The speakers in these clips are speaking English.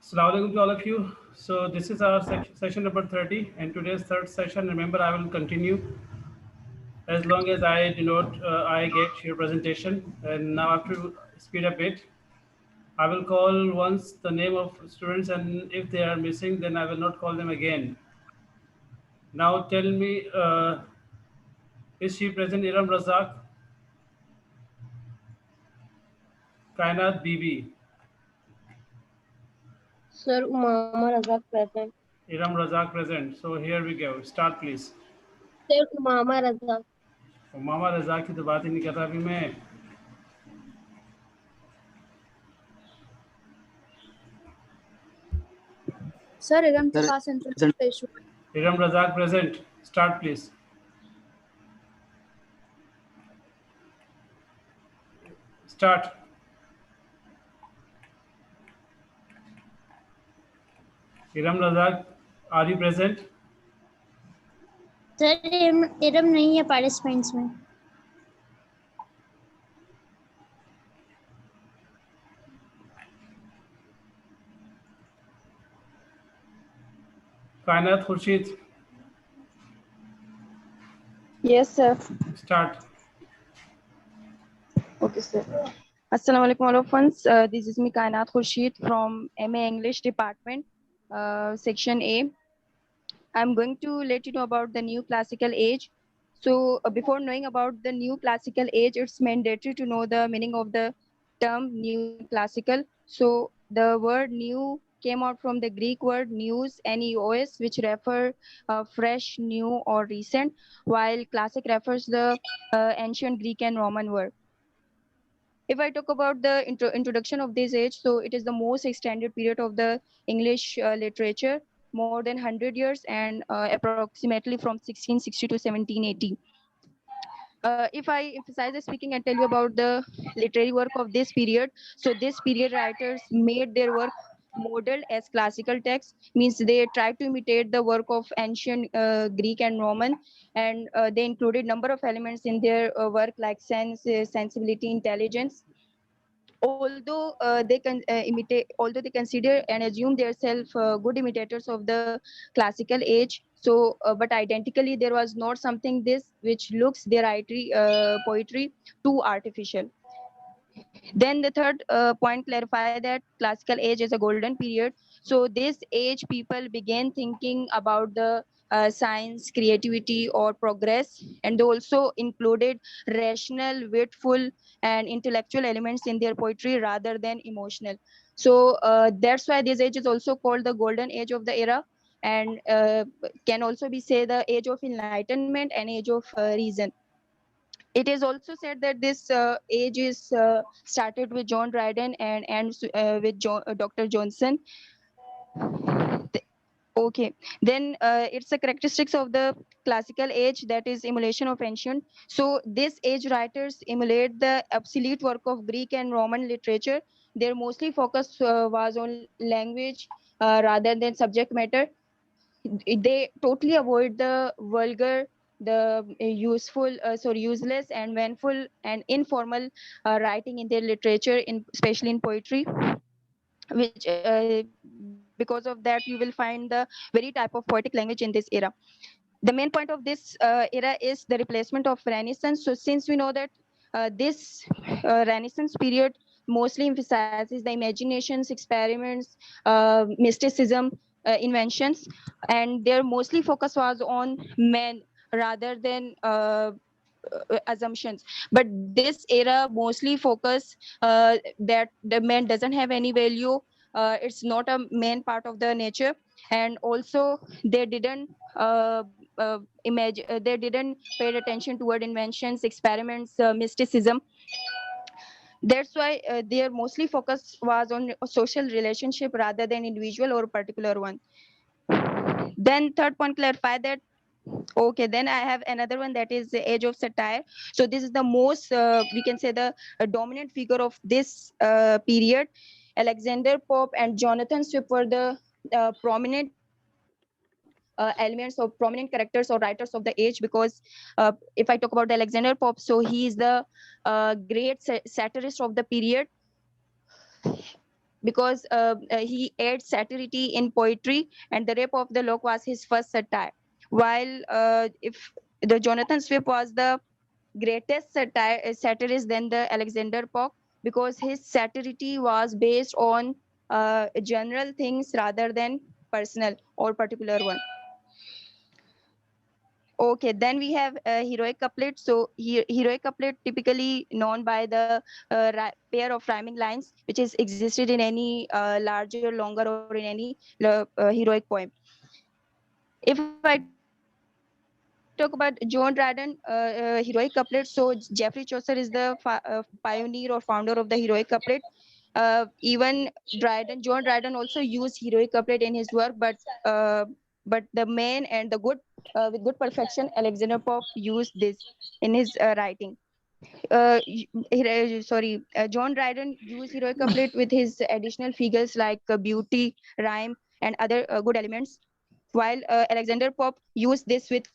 Assalamu alaikum to all of you. So this is our session number 30, and today's third session. Remember, I will continue as long as I do not I get your presentation. And now I have to speed up it. I will call once the name of students, and if they are missing, then I will not call them again. Now tell me, is she present? Iram Razak, Kainat Bibi. Sir, Umama Razak present. Iram Razak present. So here we go. Start please. Sir, Umama Razak. और मामा रजा की तो बात ही नहीं कर रहा अभी मैं. Sir, Iram के Sir, पास internet का issue है. Iram Razak present. Start please. Start. Iram Razak, are you present? Sir Iram नहीं है पार्टिसिपेंट्स में. Kainat Khurshid, Yes, sir. start. Okay, sir. Assalamu alaikum all of us. This is me, Kainat Khurshid from MA English Department, Section A. I'm going to let you know about the new classical age. So before knowing about the new classical age, it's mandatory to know the meaning of the term new classical. So the word new came out from the Greek word news, neos, which refer fresh, new, or recent, while classic refers the ancient Greek and Roman word. If I talk about the introduction of this age, so it is the most extended period of the English literature, more than 100 years, and approximately from 1660 to 1780. If I emphasize the speaking and tell you about the literary work of this period, so this period writers made their work modeled as classical texts, means they tried to imitate the work of ancient Greek and Roman, and they included number of elements in their work like sense, sensibility, intelligence. Although they consider and assume themselves good imitators of the classical age, so but identically there was not something this which looks their poetry too artificial. Then the third point clarify that classical age is a golden period. So this age people began thinking about the science, creativity, or progress, and they also included rational, witful, and intellectual elements in their poetry rather than emotional. So that's why this age is also called the golden age of the era, and can also be say the age of enlightenment and age of reason. It is also said that this age is started with John Dryden and ends with Dr. Johnson. Okay, then it's the characteristics of the classical age, that is emulation of ancient. So this age writers emulate the obsolete work of Greek and Roman literature. Their mostly focus was on language rather than subject matter. They totally avoid the vulgar, the useless and vanful and informal writing in their literature, in especially in poetry, which because of that you will find the very type of poetic language in this era. The main point of this era is the replacement of Renaissance. So since we know that this Renaissance period mostly emphasizes the imaginations, experiments, mysticism, inventions, and their mostly focus was on men rather than assumptions. But this era mostly focus that the man doesn't have any value, it's not a main part of the nature, and also they didn't they didn't pay attention toward inventions, experiments, mysticism. That's why their mostly focus was on a social relationship rather than individual or particular one. Then third point clarify that. Okay, then I have another one, that is the age of satire. So this is the most we can say the dominant figure of this period. Alexander Pope and Jonathan Swift were the prominent elements or prominent characters or writers of the age, because if I talk about the Alexander Pope, so he is the great satirist of the period. because he aired satirity in poetry, and The Rape of the Lock was his first satire. While if the Jonathan Swift was the greatest satirist than the Alexander Pope, because his satirity was based on general things rather than personal or particular one. Okay, then we have heroic couplet. So heroic couplet typically known by the pair of rhyming lines, which is existed in any larger, longer, or in any heroic poem. If I talk about John Dryden heroic couplet, so Geoffrey Chaucer is the pioneer or founder of the heroic couplet. Even John Dryden also used heroic couplet in his work, but the main and the good with good perfection, Alexander Pope used this in his writing. John Dryden used heroic couplet with his additional figures like beauty, rhyme, and other good elements, while Alexander Pope used this with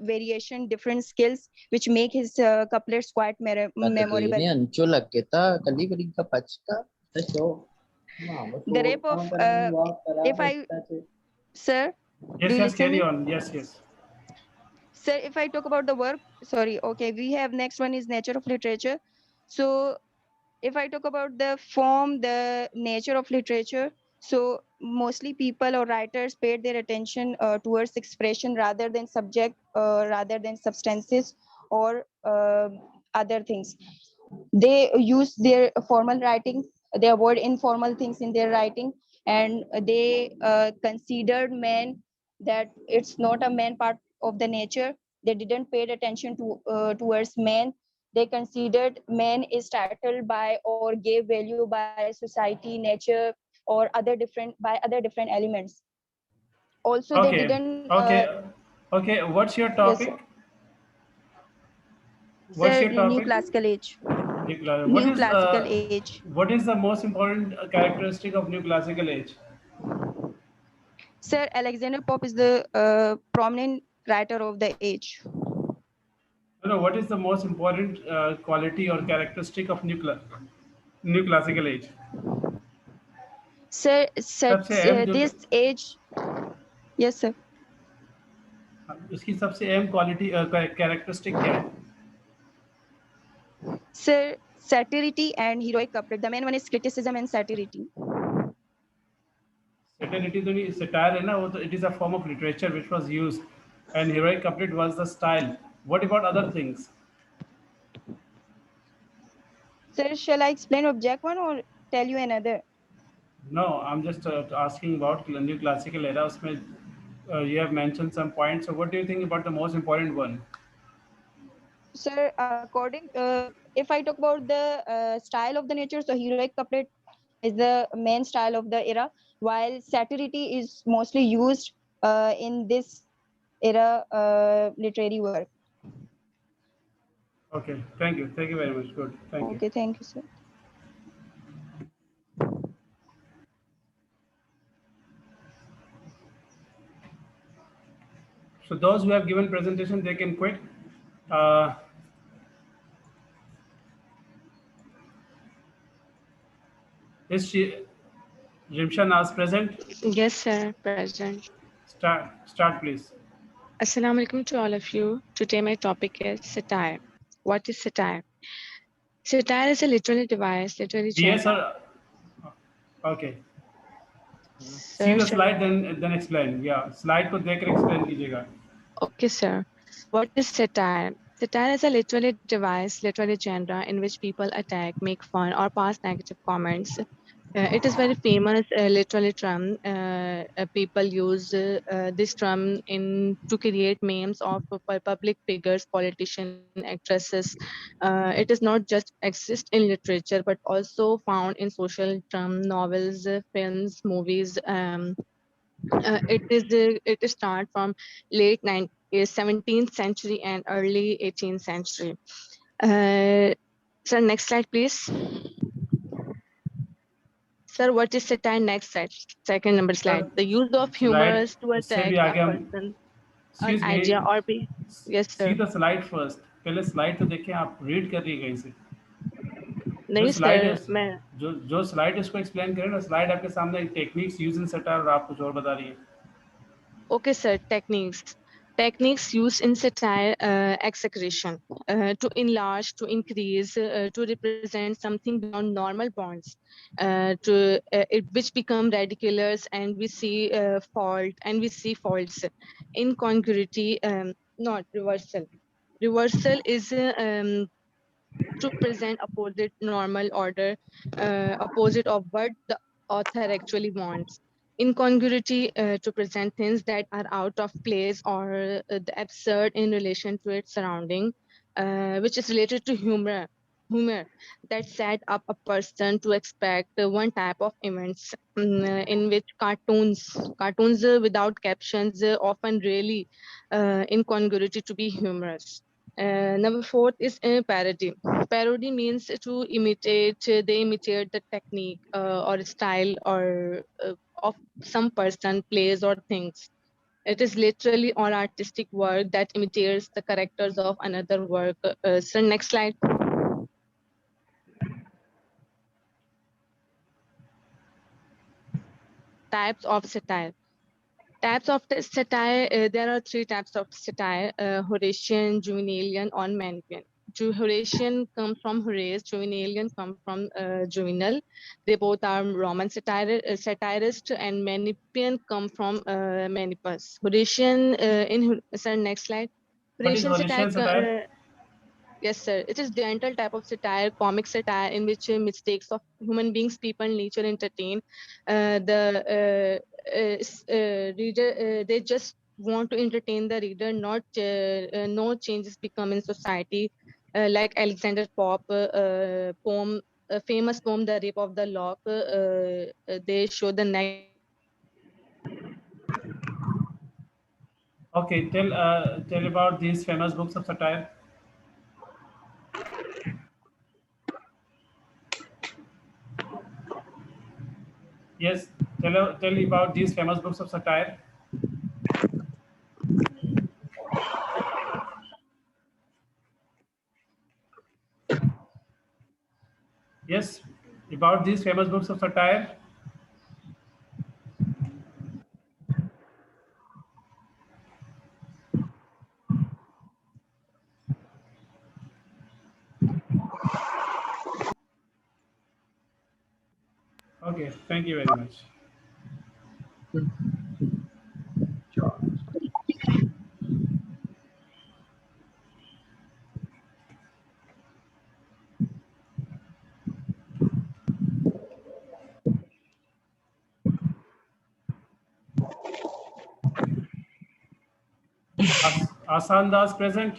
variation, different skills, which make his couplets quite memorable. The Rape of, if I, sir, Yes, do you yes, listen carry me? on. Yes, yes. Sir, if I talk about the work, sorry, okay, we have next one is nature of literature. So if I talk about the form, the nature of literature, so mostly people or writers paid their attention towards expression rather than subject, rather than substances or other things. They use their formal writing, they avoid informal things in their writing, and they considered man that it's not a man part of the nature. They didn't pay attention to towards man. They considered man is titled by or gave value by society, nature, or other different elements. Also they Okay, didn't okay, okay. What's your yes sir. topic? What's Sir, your new topic? classical age. Nuclear. New classical age. What is the most important characteristic of new classical age? Sir, Alexander Pope is the prominent writer of the age. No, what is the most important quality or characteristic of new classical age? Sir, सबसे such अहम जो this age, yes sir. उसकी सबसे अहम quality characteristic क्या है? Sir, satirity and heroic couplet. The main one is criticism and satirity. Satirity तो नहीं, satire है ना, वो तो it is a form of literature which was used, and heroic couplet was the style. What about other things? Sir, shall I explain object one or tell you another? No, I'm just asking about new classical era. उसमें you have mentioned some points. So what do you think about the most important one? Sir, according, if I talk about the style of the nature, so heroic couplet is the main style of the era, while satirity is mostly used in this era literary work. Okay, thank you. Thank you very much. Good. Thank you. Okay, thank you, sir. So those who have given presentation, they can quit. Uh, is Rimsha Naz present? Yes, sir, present. Start, please. Assalamu alaikum to all of you. Today my topic is satire. What is satire? Satire is a literary device, literary Yes, genre. sir. Okay. See Sir, the slide, then explain. Yeah, slide को देखकर explain कीजिएगा. okay, sir. What is satire? Satire is a literary device, literary genre in which people attack, make fun, or pass negative comments. It is very famous literary term. People use this term to create memes of public figures, politicians, actresses. It is not just exist in literature, but also found in social term, novels, films, movies. It is start from late 17th century and early 18th century. Sir, next slide, please. Sir, what is satire? Next slide, second number slide. The use of humor to इससे attack भी a आगे हम person, excuse an me. idea, or be. Yes, See sir. the slide first. पहले slide तो देखें, आप read कर रही हैं कहीं से. नहीं slide सर, is- मैं जो स्लाइड इसको एक्सप्लेन करें ना, स्लाइड आपके सामने टेक्निक्स यूज इन सटायर और आप कुछ और बता रही है। okay sir, techniques used in satire exaggeration to enlarge, to increase, to represent something beyond normal bonds, which become ridiculous, and we see faults, incongruity, not reversal. Reversal is to present opposite normal order, opposite of what the author actually wants. Incongruity, to present things that are out of place or the absurd in relation to its surrounding, which is related to humor that set up a person to expect one type of events, in which cartoons without captions often really incongruity to be humorous. Number 4 is parody. Parody means to imitate, they imitate the technique or style or of some person, place, or things. It is literally all artistic work that imitates the characters of another work. So next slide. Types of satire. Types of satire, there are 3 types of satire: Horatian, Juvenalian, or Manichean. Horatian comes from Horace, Juvenalian comes from Juvenal. They both are Roman satirist, and Manichean come from Manippus. Horatian, sir, next slide. What is Horatian satire, Horatian satire? yes, sir. It is gentle type of satire, comic satire, in which mistakes of human beings, people, nature entertain. The reader, they just want to entertain the reader, not no changes become in society. Like Alexander Pope poem, a famous poem, "The Rape of the Lock." They show the neck. Okay, tell about these famous books of satire. Yes, tell about these famous books of satire. Yes, about these famous books of satire. Okay, thank you very much. Asan Das present.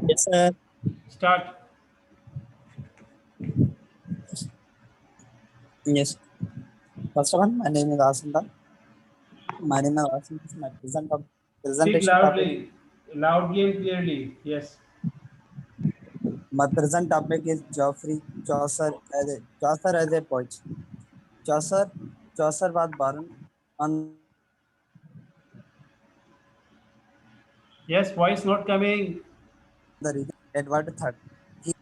Yes, sir. Start. Yes. First of all, my name is Asanda. My Speak presentation topic. loudly and clearly. Yes. My present topic is Chaucer as a poet. Chaucer was born on Yes, voice not coming. the region Edward III.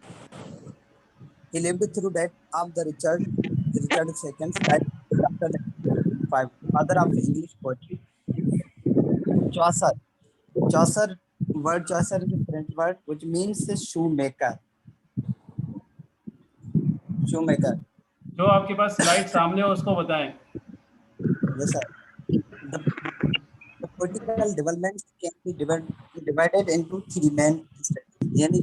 He lived through that of the Richard II, died after 5, father of English poetry. Chaucer. Chaucer is a French word which means shoemaker. जो आपके पास slide सामने हो उसको बताएं. Yes, sir. The political developments can be divided into 3 main stages. Yani,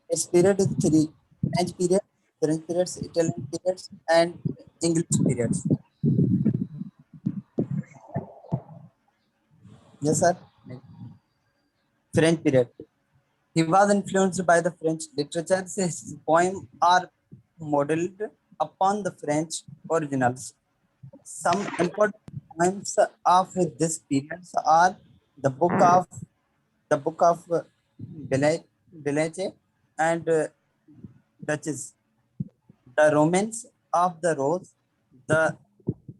its period is 3: French periods, Italian periods, and English periods. Yes, sir. French period. He was influenced by the French literature. His poems are modeled upon the French originals. Some important poems of this period are the Book of Bellece and Duchess, the Romance of the Rose. The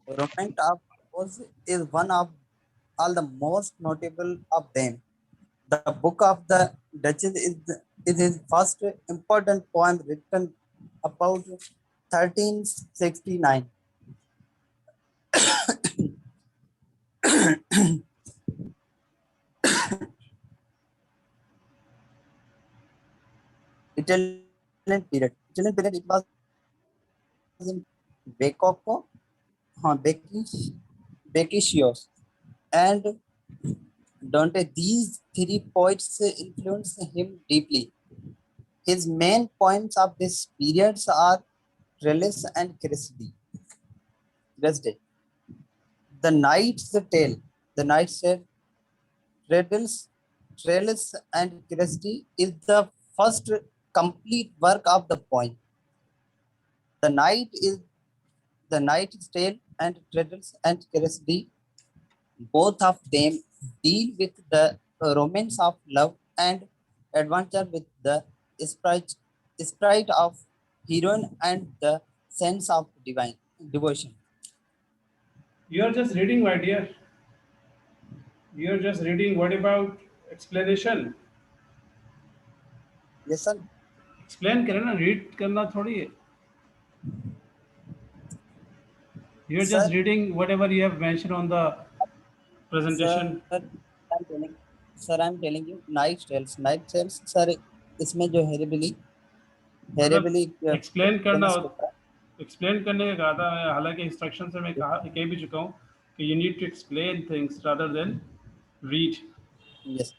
Romance of Rose is one of all the most notable of them. The Book of the Duchess is his first important poem written about 1369. Italian period. Italian period, it was in Becocco, Beccaccios, and Dante. These three poets influenced him deeply. His main poems of this period are Trellis and Cresde. The Knight's Tale, the Knight's Tale, Trellis and Cresde is the first complete work of the poem. The Knight's Tale and Trellis and Cresde, both of them deal with the romance of love and adventure with the sprite of heroine and the sense of divine devotion. You are just reading, my dear. You are just reading. What about explanation? Yes, sir. Explain करें ना, read करना थोड़ी है. You are just Sir. reading whatever you have mentioned on the presentation. Sir, I'm telling you, Night Tales, sir, इसमें जो हेरेबिली explain करना explain करने का कहा था मैं, हालांकि इंस्ट्रक्शन से मैं कह भी चुका हूँ कि you need to explain things rather than read. Yes.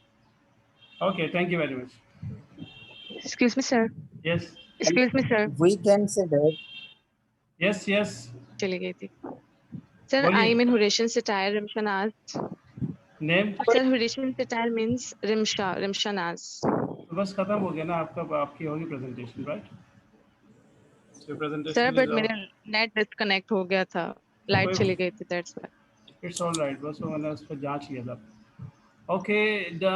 Okay, thank you very much. Excuse me, sir. Yes, Excuse me, sir. We can say that. yes. चली गई थी. Sir, बोलिए. I mean Horatian satire Rimshanaz. Name? Sir, Horatian satire means Rimshanaz. तो बस खत्म हो गया ना आपकी होगी presentation, right? So presentation Sir, but is मेरा net disconnect हो गया था. Light कोई- चली गई थी, that's why. It's all right. बस वो मैंने उस पर जांच किया था. Okay, the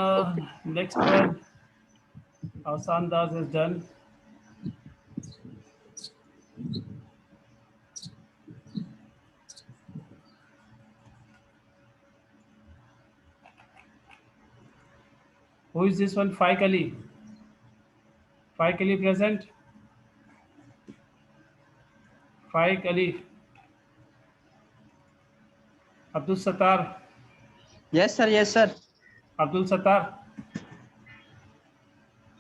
next one. Asandas is done. Who is this one? Faik Ali. Faik Ali present. Faik Ali. Abdul Sattar. Yes, sir. Yes, sir. Abdul Sattar.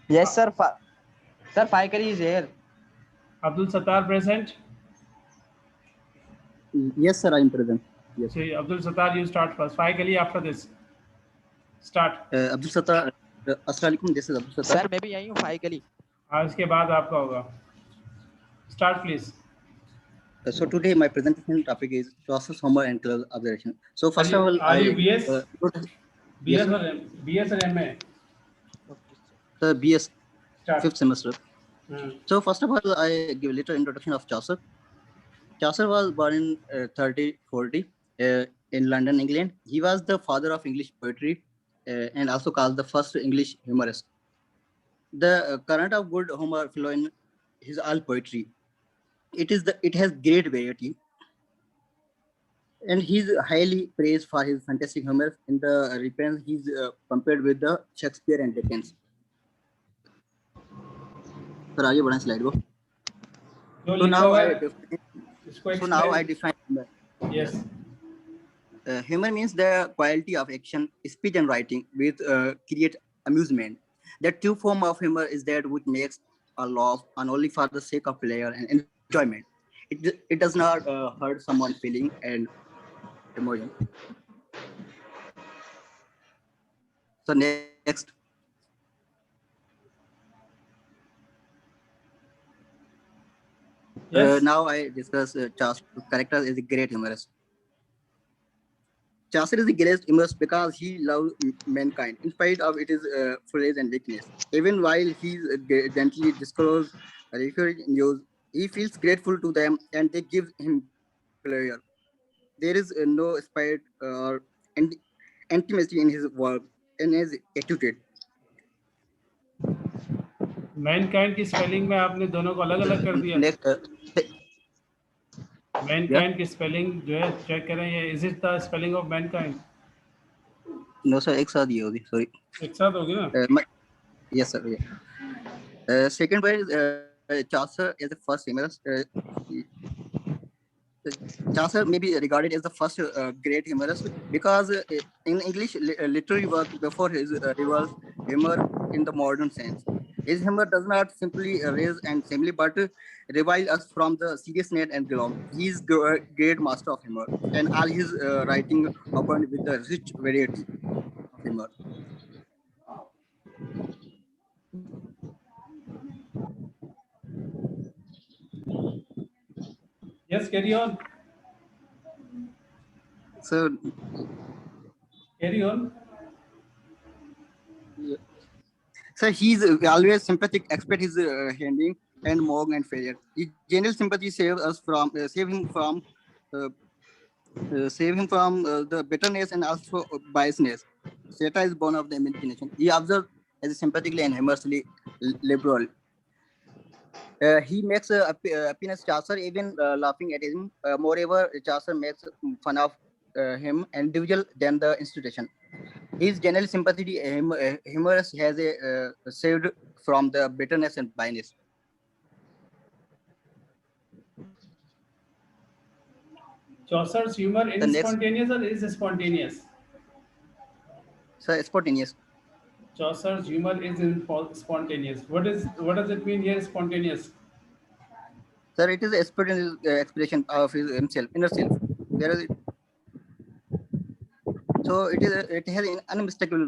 Yes, sir. Sir, Faikari is here. Abdul Sattar present. Yes, sir, I am present. Yes. So Abdul Sattar, you start first. Faik Ali after this. Start. Abdul Sattar, Assalamualaikum. This is Abdul Sattar. Sir, maybe I am Faikari. हाँ इसके बाद आपका होगा. Start please. So today my presentation topic is Chaucer's Homer and Close Observation. So first of all, Are you BS? Yes, BS or MA? BS Start. 5th semester. Hmm. So first of all, I give a little introduction of Chaucer. Chaucer was born in 1340 in London, England. He was the father of English poetry and also called the first English humorist. The current of good Homer flow in his all poetry. It has great variety, and he's highly praised for his fantastic humor. In the reference, he's compared with the Shakespeare and Dickens. Sir आगे बढ़ाएं slide को. जो लिखा हुआ है इसको So now I explain. define humor. Yes. Humor means the quality of action, speech, and writing with create amusement. The true form of humor is that which makes a laugh and only for the sake of pleasure and enjoyment. It does not hurt someone's feeling and emotion. So next. Yes. Now I discuss Chaucer's character as a great humorist. Chaucer is the greatest humorist because he loves mankind in spite of its frailty and weakness. Even while he gently discloses recurring news, he feels grateful to them and they give him pleasure. There is no spite or intimacy in his work and his attitude. Mankind की spelling में आपने दोनों को अलग अलग कर दिया. Next, Mankind की स्पेलिंग जो है चेक करें, ये is it the spelling of Mankind? no sir, एक साथ ही होगी. Sorry. एक साथ होगी ना. Yes, sir. Yeah. Second point is Chaucer is the first humorist. Chaucer may be regarded as the first great humorist because in English literary work before his revolves humor in the modern sense. His humor does not simply raise and simply but revile us from the seriousness and gloom. He is great master of humor, and all his writing abound with the rich variety of humor. Yes, carry on. So, Carry on. so he's always sympathetic, expect his handing and mock and failure. His general sympathy uh, save him from the bitterness and also biasness. Seta is born of the imagination. He observes as sympathetically and humorously liberal. He makes happiness Chaucer even laughing at him. Moreover, Chaucer makes fun of him individual than the institution. His general sympathy, humorous has a saved from the bitterness and biasness. Chaucer's humor The is next, spontaneous or is spontaneous? so spontaneous. Chaucer's humor is spontaneous. What does it mean here? Spontaneous. Sir, it is expression of his himself, inner self. There is so it has an unmistakable,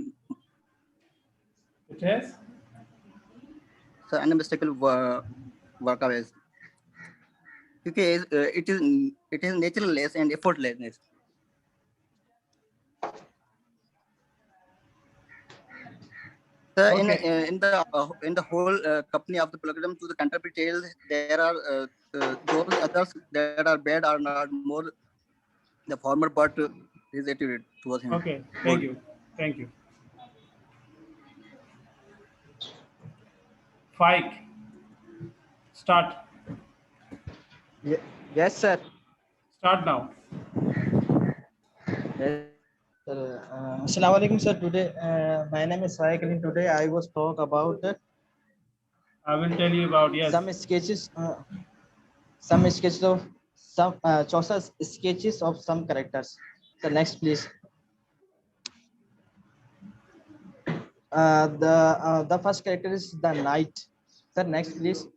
It has. so unmistakable work of his. Because it is naturalness and effortlessness. So Okay. in the whole company of the program to the contemporary tales, there are those others that are bad are not more the former, but his attitude towards him Okay. Thank good. you. Thank you. Fike. Start. Yes, sir. Start now. Yes, sir. Assalamu alaikum, sir. Today, my name is Sai Kalim. Today, I was talk about I will tell you about yes. some sketches of some Chaucer's sketches of some characters. So next, please. The first character is the knight. Sir, next, please.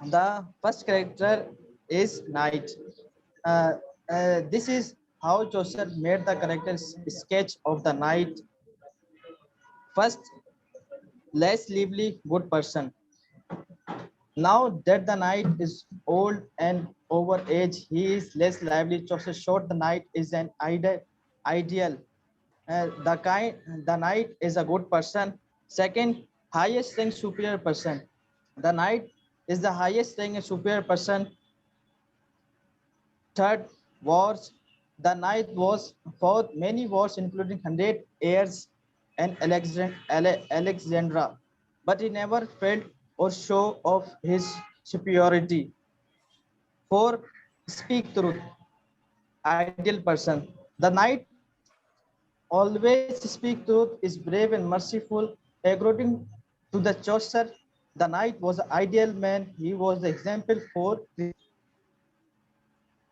The first character is knight. This is how Chaucer made the character's sketch of the knight. First, less lively, good person. Now that the knight is old and over age, he is less lively. Chaucer showed the knight is an ideal. The knight is a good person. Second, highest rank superior person. The knight is the highest rank and superior person. Third, wars. The knight was fought many wars, including 100 years and Alexandra, but he never failed or show off his superiority. Four, speak truth. Ideal person. The knight always speak truth, is brave and merciful. According to the Chaucer, the knight was an ideal man. He was the example for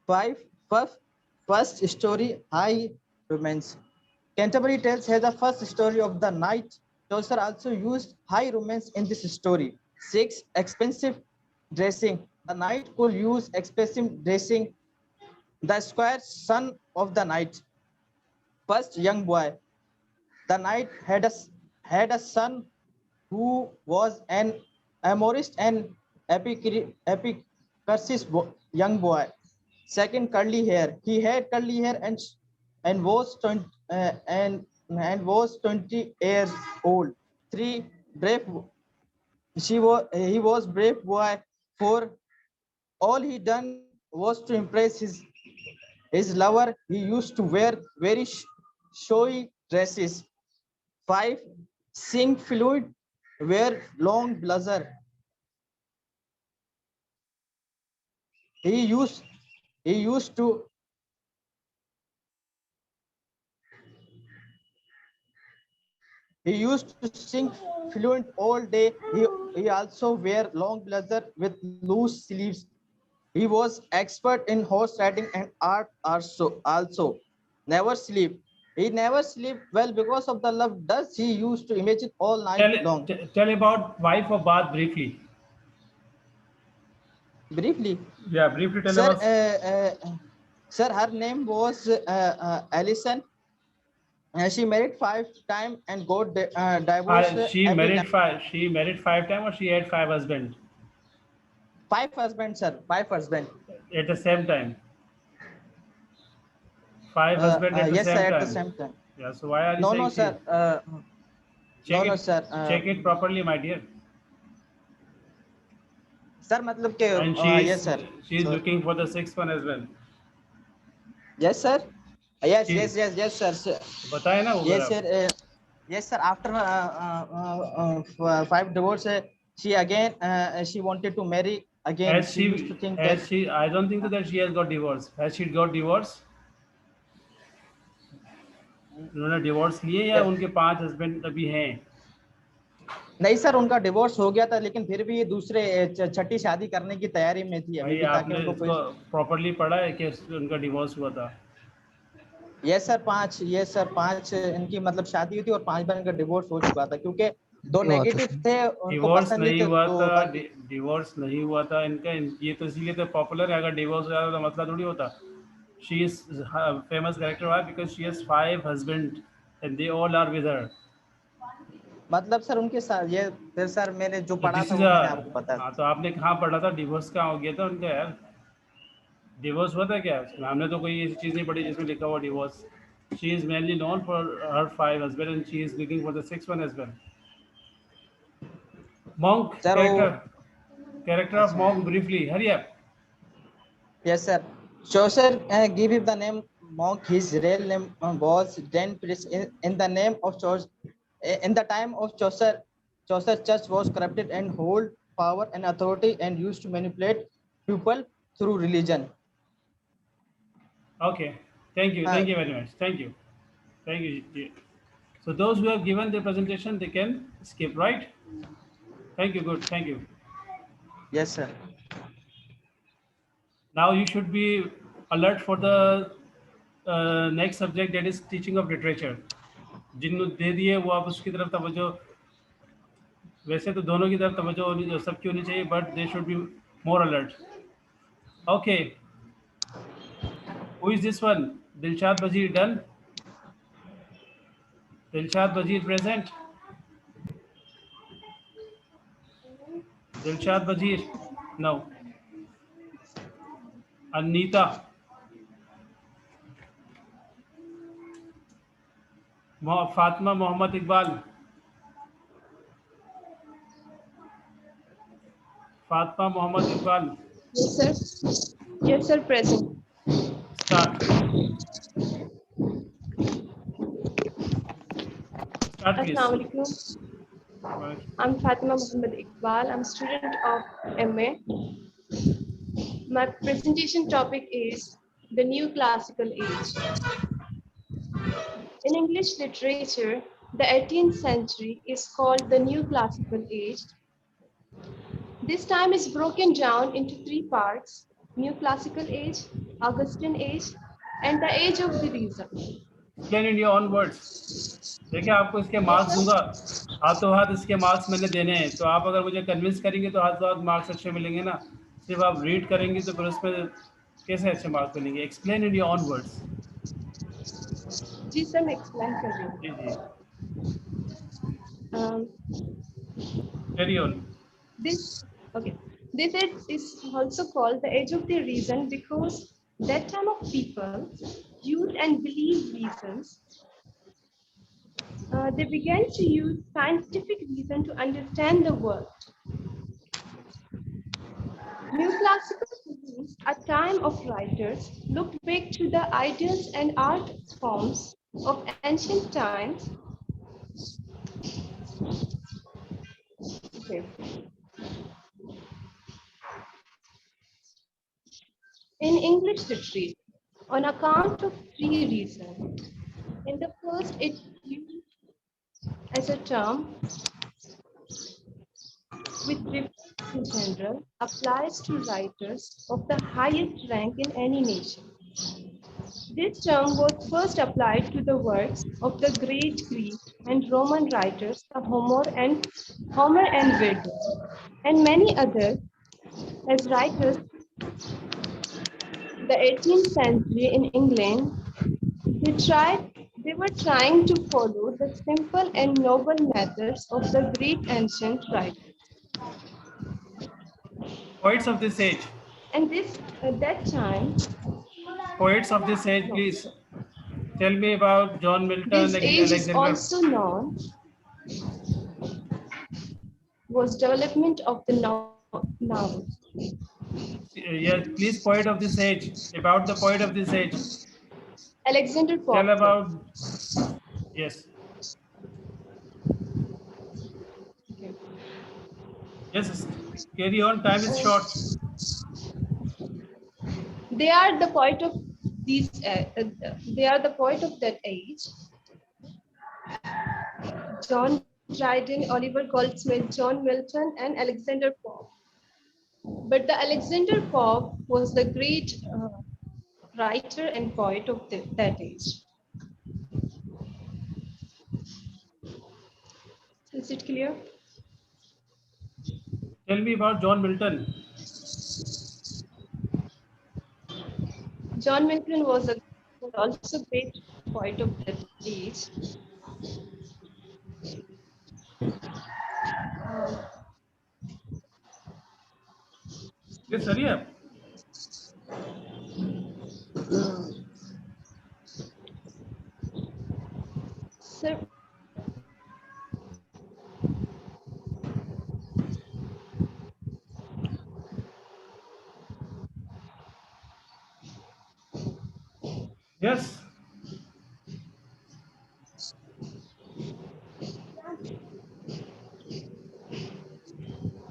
five. First story, high romance. Canterbury Tales has a first story of the knight. Chaucer also used high romance in this story. Six, expensive dressing. The knight could use expensive dressing. The squire son of the knight. First young boy. The knight had a son who was an amorist and epicursis young boy. Second, curly hair. He had curly hair and was 20 and was 20 years old. Three, brave. He was brave boy. Four, all he done was to impress his lover. He used to wear very showy dresses. Five, sing fluid, wear long blazer. He used he used to He used to sing fluent all day. He also wear long blazer with loose sleeves. He was expert in horse riding and art also. Never sleep. He never sleep well because of the love. Does he used to imagine all night long? Tell about wife of Bath briefly. Briefly, Yeah, briefly tell sir. us. Sir, her name was Alison. She married 5 times and got divorced She every married time. five. She married 5 times, or she had 5 husbands 5 husbands, sir. 5 husbands. at the same time. 5 husbands at the Yes, sir. same At the time. same time. Yeah. So why are you No, saying no, she? sir. Check No, it. sir. Check it properly, my dear. Sir, मतलब के And yes, sir. she's So, looking for the 6th one as well. yes, sir. Yes, She- yes, sir. बताए ना वो Yes, मेरा? sir. Yes, sir. After 5 divorce, she again she wanted to marry again. She used to think that I don't think that she has got divorced. Has she got divorce? उन्होंने divorce लिए या उनके 5 husband अभी हैं? नहीं sir, उनका divorce हो गया था, लेकिन फिर भी दूसरे छठी शादी करने की तैयारी में थी अभी भाई भी, ताकि आपने उनको इसको प्रॉपर्ली पढ़ा है कि उनका डिवोर्स हुआ था? ये सर 5 इनकी मतलब शादी हुई थी और 5 बार इनका डिवोर्स हो चुका था, क्योंकि 2 नेगेटिव थे, उनको डिवोर्स पसंद नहीं थे, हुआ तो था, डिवोर्स नहीं हुआ था इनका। ये तो इसीलिए तो पॉपुलर है। अगर डिवोर्स हो जाता तो मसला थोड़ी होता। She is famous character why because she has 5 husband and they all are with her. मतलब सर उनके साथ ये फिर सर मैंने जो पढ़ा दिस था इज वो मैंने आपको बता हाँ, तो आपने कहाँ पढ़ा था? डिवोर्स कहाँ हो गया था उनका यार? डिवोर्स हुआ था क्या? हमने तो कोई ऐसी चीज़ नहीं पढ़ी जिसमें लिखा हुआ divorce. She is mainly known for her 5 husband and she is looking for the 6th one as well. Monk sir character of monk briefly. Hurry up. Yes, sir. Chaucer give him the name monk. His real name was Dan Priest. In the name of Chaucer, in the time of Chaucer, Chaucer church was corrupted and hold power and authority and used to manipulate people through religion. Okay. Thank you. Thank you very much. Thank you. Thank you. So those who have given the presentation, they can skip, right? Thank you. Good. Thank you. Yes, sir. Now you should be alert for the next subject, that is teaching of literature. जिन्होंने दे दिए वो आप उसकी तरफ तवज्जो, वैसे तो दोनों की तरफ तवज्जो सबकी होनी चाहिए, but they should be more alert. Okay. Who is this one? Dilshad Wazir done? Dilshad Wazir present? Dilshad Wazir? No. Anita? Fatima Mohammad Iqbal? Fatima Mohammad Iqbal? Yes, sir. Yes, sir. Present. Start. Start, please. Assalamu alaikum. I'm Fatima Mohammad Iqbal. I'm a student of MA. My presentation topic is the new classical age. In English literature, the 18th century is called the new classical age. This time is broken down into 3 parts: new classical age, Augustan age, and the age of the reason. Explain in your own words. देखिए आपको इसके marks दूंगा, हाथों हाथ इसके marks मैंने देने हैं, तो आप अगर मुझे कन्विंस करेंगे तो हाथों हाथ मार्क्स अच्छे मिलेंगे ना। सिर्फ आप रीड करेंगे तो फिर उसमें कैसे अच्छे मार्क्स मिलेंगे? Explain in your own words. जी सर, मैं एक्सप्लेन कर रही हूँ। जी carry on. This age is also called the age of the reason because that time of people used and believed reasons. They began to use scientific reason to understand the world. New classical means a time of writers looked back to the ideals and art forms of ancient times. Okay. In English literature, on account of 3 reasons. In the first, it used as a term with reference in general applies to writers of the highest rank in any nation. This term was first applied to the works of the great Greek and Roman writers, the Homer and Virgil, and many others as writers. The 18th century in England, they were trying to follow the simple and noble methods of the great ancient writers. Poets of this age. And this at that time, Poets of this age, please. Tell me about John Milton, this age is Alexander. also known was development of the novel. Yes, please, poet of this age. About the poet of this age. Alexander Pope. Tell about. Yes. Okay. Yes, carry on. Time is short. They are the poet of these. They are the poet of that age. John Dryden, Oliver Goldsmith, John Milton, and Alexander Pope. But the Alexander Pope was the great writer and poet of that age. Is it clear? Tell me about John Milton. John Milton was also great poet of that age. Yes, hurry up. Sir, Yes.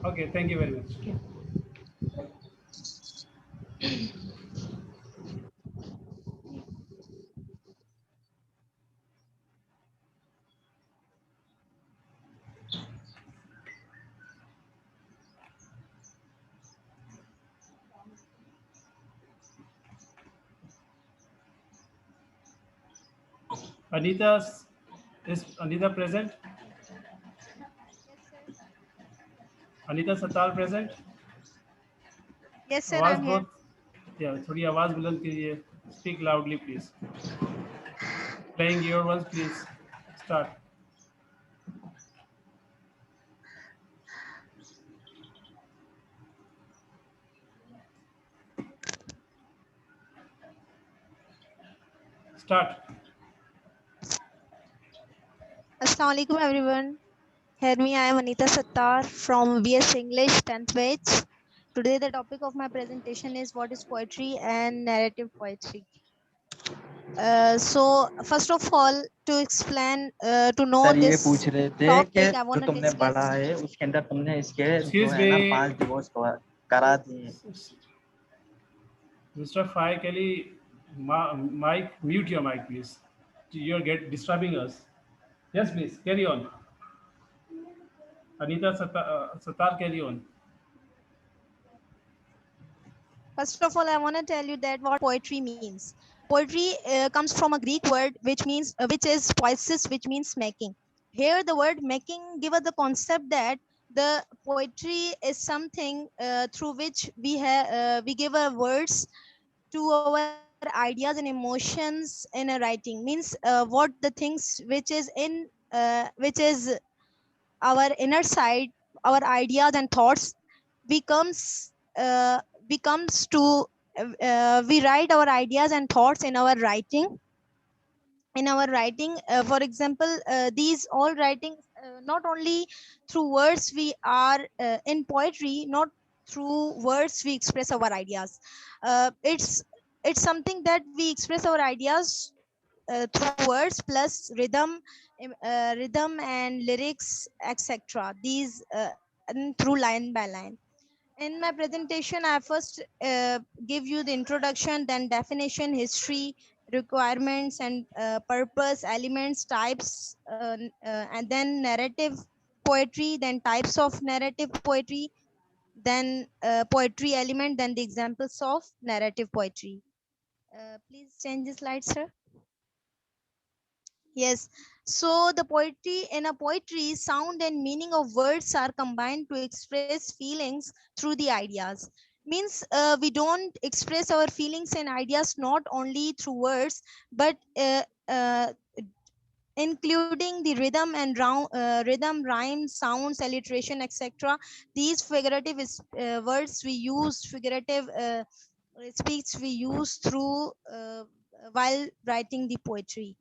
Okay, thank you very much. Anita, is Anita present? Anita Satal present? Yes, sir, आवाज I'm here. बहुत, yeah, थोड़ी आवाज बुलंद कीजिए. Speak loudly, please. Playing your ones, please. Start. Start. Assalamu alaikum everyone. Here me, I am Anita Sattar from BS English 10th batch. Today the topic of my presentation is what is poetry and narrative poetry. So first of all, to explain, to know sir ये this पूछ रहे थे कि topic, I जो want to तुमने discuss. पढ़ा है उसके अंदर तुमने इसके जो Excuse है ना me. 5 डिवोर्स करा दिए. Mr. Fai Kelly, mic, mute your mic, please. You're disturbing us. Yes, please, carry on. Anita Satar, carry on. First of all, I want to tell you that what poetry means. Poetry comes from a Greek word which is poiesis, which means making. Here, the word making give us the concept that the poetry is something through which we give our words to our ideas and emotions in a writing. Means what the things which is our inner side, our ideas and thoughts becomes to we write our ideas and thoughts in our writing. For example, these all writings, not only through words we are in poetry, not through words we express our ideas. It's something that we express our ideas through words plus rhythm and lyrics, etc. These and through line by line. In my presentation, I first give you the introduction, then definition, history, requirements and purpose, elements, types, and then narrative poetry, then types of narrative poetry, then poetry element, then the examples of narrative poetry. Please change the slide, sir. Yes. So the poetry in a poetry, sound and meaning of words are combined to express feelings through the ideas. Means we don't express our feelings and ideas not only through words, but including the rhythm and rhythm, rhyme, sounds, alliteration, etc. These figurative words we use, figurative speech we use through while writing the poetry.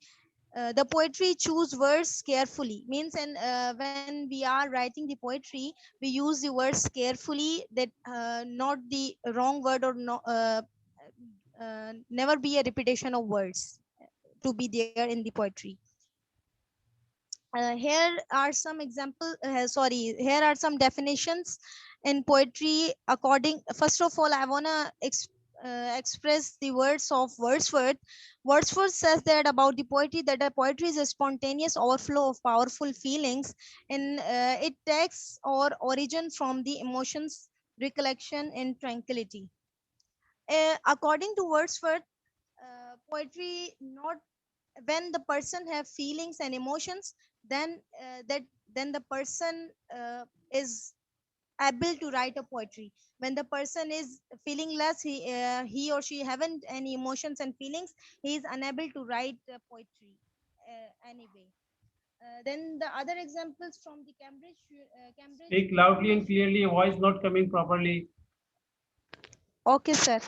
The poetry choose words carefully, means, and when we are writing the poetry, we use the words carefully, that not the wrong word, or no, never be a repetition of words to be there in the poetry. Here are some here are some definitions in poetry. According, first of all, I want to express the words of Wordsworth. Wordsworth says that about the poetry, that the poetry is a spontaneous overflow of powerful feelings, and it takes or origin from the emotions, recollection, and tranquility. According to Wordsworth, poetry not, when the person have feelings and emotions, then then the person is able to write a poetry. When the person is feeling less, he or she haven't any emotions and feelings, he is unable to write poetry anyway. Then the other examples from the Cambridge. Speak loudly and clearly. Your voice not coming properly. Okay, sir.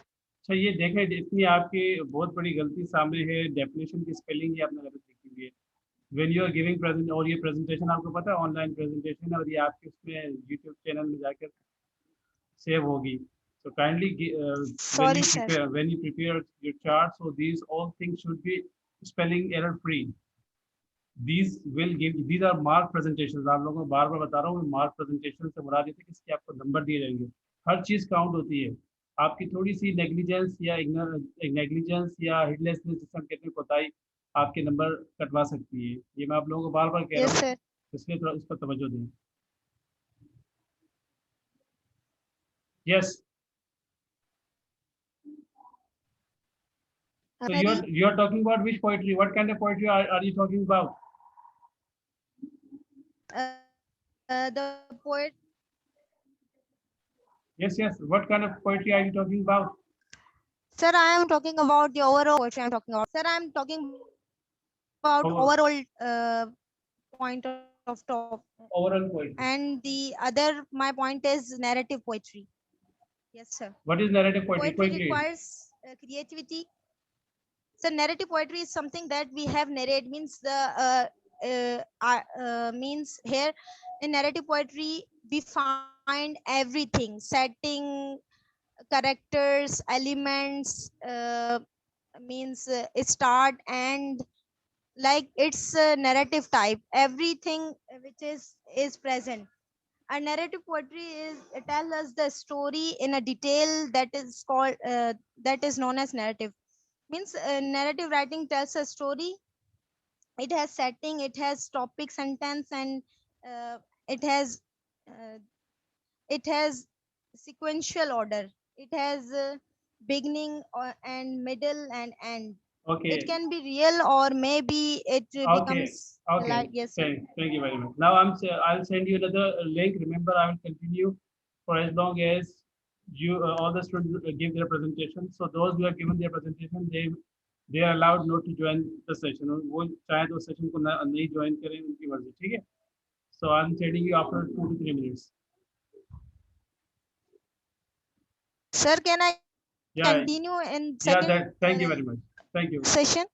अच्छा ये देखें, इतनी आपकी बहुत बड़ी गलती सामने है, डेफिनेशन की स्पेलिंग ही आपने गलत लिखी हुई है. When you are giving present, और ये presentation आपको पता है ऑनलाइन presentation है, और ये आपके उसमें YouTube चैनल में जाकर सेव होगी. So kindly Sorry, sir. when you prepare your chart, so these all things should be spelling error free. These are mark presentations. आप लोगों को बार बार बता रहा हूँ, mark presentation से मुराद ये है कि इसके आपको नंबर दिए जाएंगे. हर चीज काउंट होती है. आपकी थोड़ी सी नेग्लिजेंस या हिडलेसनेस, जिसका कहते हैं कोताही, आपके नंबर कटवा सकती है. ये मैं आप लोगों को बार बार कह रहा हूँ, इसलिए थोड़ा इस पर तवज्जो दें. Yes. So you are talking about which poetry? What kind of poetry are you talking about? The poet. Yes. What kind of poetry are you talking about? Sir, I am talking about the overall poetry. I'm talking about. Sir, I'm talking about overall point of top. Overall poetry. And the other, my point is narrative poetry. Yes, sir. What is narrative poetry? Poetry requires creativity. So narrative poetry is something that we have narrate, means the means here in narrative poetry we find everything, setting, characters, elements, means start and like it's a narrative type, everything which is present. A narrative poetry is tell us the story in a detail, that is called that is known as narrative. Means narrative writing tells a story, it has setting, it has topic, sentence, and it has sequential order, it has beginning and middle and end. Okay. It can be real or maybe it becomes okay. Yes, thank you very much. Now I'll send you another link. Remember, I will continue for as long as you all the students give their presentation. So those who have given their presentation, they are allowed not to join the session. वो चाहे तो session को नहीं join करें, उनकी मर्जी, ठीक है? So I'm sending you after 2 to 3 minutes. Sir, can I continue in second? Thank you very much. Thank you. Session.